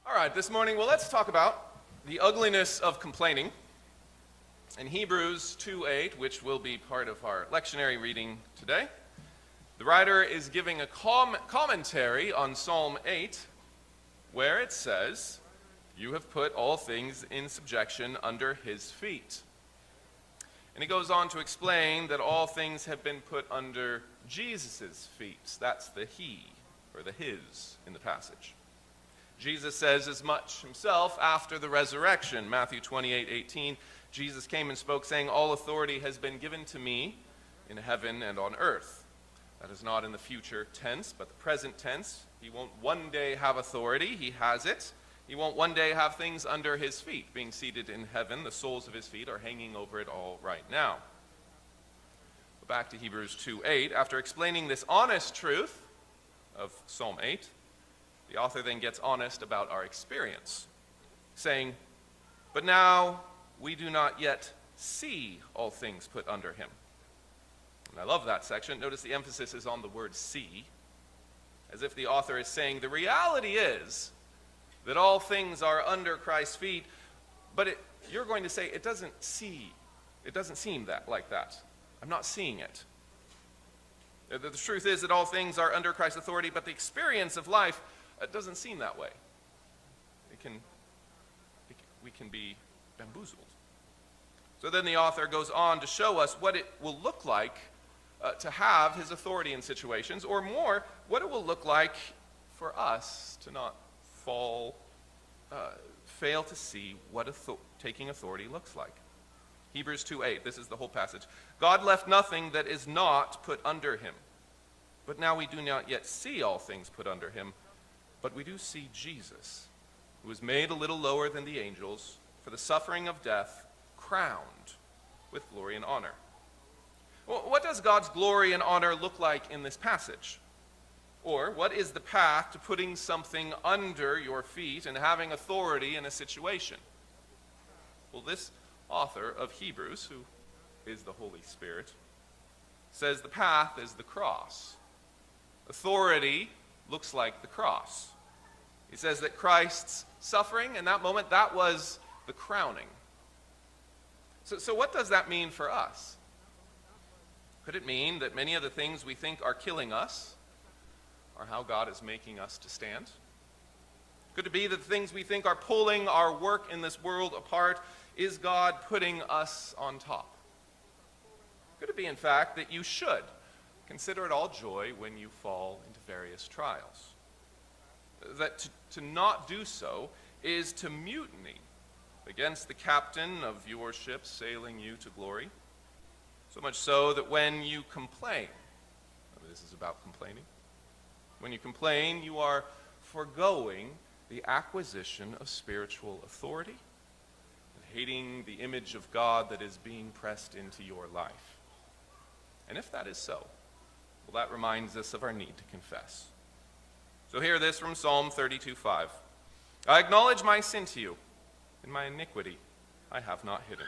All right, this morning, let's talk about the ugliness of complaining. In Hebrews 2:8, which will be part of our lectionary reading today, the writer is giving a commentary on Psalm 8, where it says, "You have put all things in subjection under his feet." And he goes on to explain that all things have been put under Jesus' feet. That's the he, or the his, in the passage. Jesus says as much himself after the resurrection. Matthew 28:18, Jesus came and spoke, saying, "All authority has been given to me in heaven and on earth." That is not in the future tense, but the present tense. He won't one day have authority. He has it. He won't one day have things under his feet. Being seated in heaven, the soles of his feet are hanging over it all right now. But back to Hebrews 2:8. After explaining this honest truth of Psalm 8, the author then gets honest about our experience, saying, "But now we do not yet see all things put under him." And I love that section. Notice the emphasis is on the word see, as if the author is saying the reality is that all things are under Christ's feet, but you're going to say it doesn't seem like that. I'm not seeing it. The truth is that all things are under Christ's authority, but the experience of life, it doesn't seem that way. We can be bamboozled. So then the author goes on to show us what it will look like to have his authority in situations, or more, what it will look like for us to not fail to see what taking authority looks like. Hebrews 2:8, this is the whole passage. "God left nothing that is not put under him. But now we do not yet see all things put under him, but we do see Jesus, who was made a little lower than the angels, for the suffering of death, crowned with glory and honor." Well, what does God's glory and honor look like in this passage? Or what is the path to putting something under your feet and having authority in a situation? Well, this author of Hebrews, who is the Holy Spirit, says the path is the cross. Authority looks like the cross. He says that Christ's suffering in that moment, that was the crowning. So what does that mean for us? Could it mean that many of the things we think are killing us are how God is making us to stand? Could it be that the things we think are pulling our work in this world apart is God putting us on top? Could it be, in fact, that you should consider it all joy when you fall into various trials? That to not do so is to mutiny against the captain of your ship sailing you to glory. So much so that when you complain, this is about complaining, when you complain, you are foregoing the acquisition of spiritual authority and hating the image of God that is being pressed into your life. And if that is so, well, that reminds us of our need to confess. So hear this from Psalm 32:5. "I acknowledge my sin to you, and my iniquity I have not hidden.